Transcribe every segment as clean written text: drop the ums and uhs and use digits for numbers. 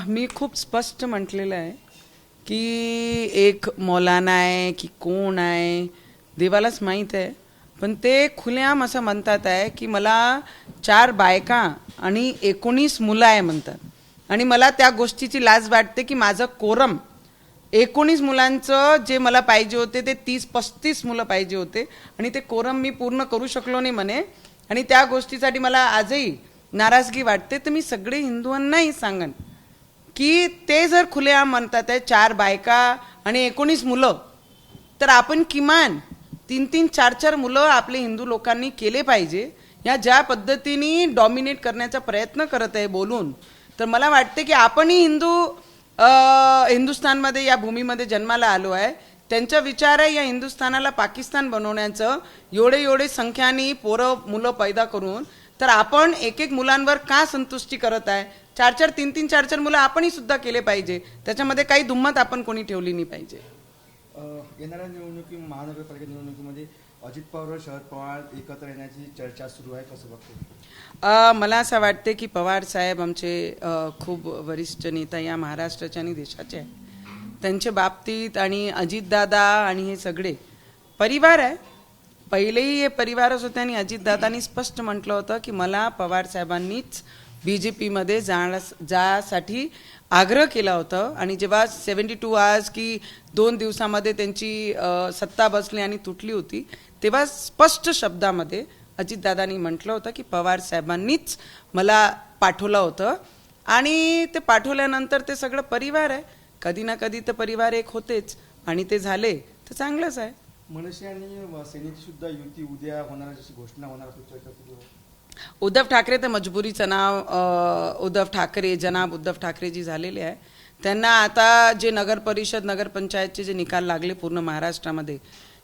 मी खूप स्पष्ट म्हटलेलं आहे की एक मौलाना आहे की कोण आहे देवालाच माहीत आहे, पण ते खुलेआम असं म्हणतात आहे की मला 4 बायका आणि 19 मुलं आहे म्हणतात. आणि मला त्या गोष्टीची लाज वाटते की माझं कोरम 19 मुलांचं जे मला पाहिजे होते ते 30-35 मुलं पाहिजे होते आणि ते कोरम मी पूर्ण करू शकलो नाही म्हणे. आणि त्या गोष्टीसाठी मला आजही नाराजगी वाटते. तर मी सगळे हिंदुंनाही सांगन की ते जर खुलेआम म्हणतात आहे 4 बायका आणि 19 मुलं, तर आपण किमान 3-3, 4-4 मुलं आपले हिंदू लोकांनी केले पाहिजे. या ज्या पद्धतीने डॉमिनेट करण्याचा प्रयत्न करत आहे बोलून, तर मला वाटते की आपणही हिंदुस्थानमध्ये या भूमीमध्ये जन्माला आलो आहे. त्यांचा विचार आहे या हिंदुस्थानाला पाकिस्तान बनवण्याचं. एवढे संख्याने पोरं मुलं पैदा करून, तर आपण एक मुलांवर का संतुष्टी करत आहे? 4-4, 3-3, 4-4 मुलं आपणही सुद्धा केले पाहिजे. त्याच्यामध्ये काही दुम्मत आपण कोणी ठेवली नाही पाहिजे. येणाऱ्या महानगरपालिका निवडणुकीमध्ये अजित पवार व शरद पवार एकत्र येण्याची चर्चा सुरू आहे, कसं बघतो? मला असं वाटते की पवार साहेब आमचे खूप वरिष्ठ नेता या महाराष्ट्राचे आणि देशाचे आहे. त्यांच्या बाबतीत आणि अजितदादा आणि हे सगळे परिवार आहे. पहिलेही हे परिवारच होते आणि अजितदादांनी स्पष्ट म्हटलं होतं की मला पवार साहेबांनीच BJPमध्ये जासाठी आग्रह केला होता. आणि जेव्हा 72 आवर्स की 2 दिवसामध्ये त्यांची सत्ता बसली आणि तुटली होती, तेव्हा स्पष्ट शब्दामध्ये अजितदादांनी म्हटलं होतं की पवार साहेबांनीच मला पाठवलं होतं. आणि ते पाठवल्यानंतर ते सगळं परिवार आहे. कधी ना कधी तर परिवार एक होतेच आणि ते झाले तर चांगलंच आहे. मनसे आणि सेनेची सुद्धा युती उद्या होणार जशी घोषणा होणार असं चर्चा सुरू आहे. उद्धव ठाकरे तर मजबुरीचं नाव जनाब उद्धव ठाकरेजी झालेले आहे. त्यांना आता जे नगर परिषद नगरपंचायतचे जे निकाल लागले पूर्ण महाराष्ट्रामध्ये,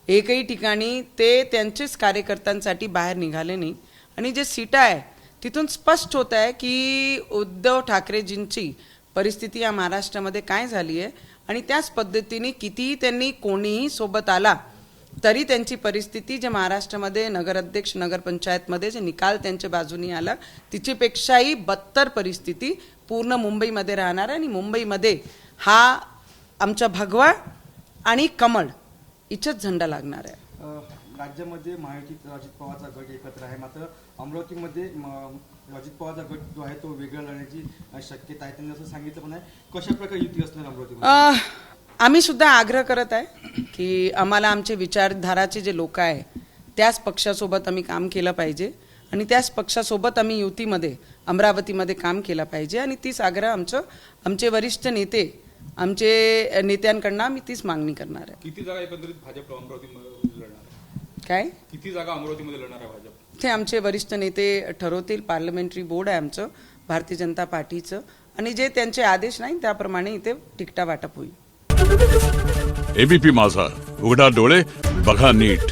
एकही ठिकाणी ते त्यांचेच कार्यकर्त्यांसाठी बाहेर निघाले नाही. आणि जे सीटा आहे तिथून स्पष्ट होत आहे की उद्धव ठाकरेजींची परिस्थिती या महाराष्ट्रामध्ये काय झाली आहे. आणि त्याच पद्धतीने कितीही त्यांनी कोणीही सोबत आला तरी त्यांची परिस्थिती जे महाराष्ट्रामध्ये नगराध्यक्ष नगरपंचायतमध्ये जे निकाल त्यांच्या बाजूनी आला तिच्यापेक्षाही बदतर परिस्थिती पूर्ण मुंबईमध्ये राहणार आहे. आणि मुंबईमध्ये हा आमचा भगवा आणि कमळ इथंच झेंडा लागणार आहे. राज्यामध्ये महायुतीत अजित पवारचा गट एकत्र आहे, मात्र अमरावतीमध्ये अजित पवारचा गट जो आहे तो वेगळा लढण्याची शक्यता आहे. त्यांनी असं सांगितलं पण आहे. कशा प्रकारे युती असणार अमरावतीमध्ये? आम्ही सुद्धा आग्रह करत आहे की आम्हाला आमचे विचारधाराचे जे लोक आहे त्याच पक्षासोबत आम्ही काम केलं पाहिजे आणि त्याच पक्षासोबत आम्ही युतीमध्ये अमरावतीमध्ये काम केलं पाहिजे. आणि तीच आग्रह आमचे वरिष्ठ नेते आमचे नेत्यांकडनं आम्ही तीच मागणी करणार आहे. किती जागा एकंदरीत भाजप अमरावतीमध्ये लढणार आहे? काय किती जागा अमरावतीमध्ये लढणार आहे भाजप? ते आमचे वरिष्ठ नेते ठरवतील. पार्लमेंटरी बोर्ड आहे आमचं भारतीय जनता पार्टीचं, आणि जे त्यांचे आदेश नाही त्याप्रमाणे इथे तिकिटा वाटप होईल. ABP माझा, उघडा डोळे बघा नीट.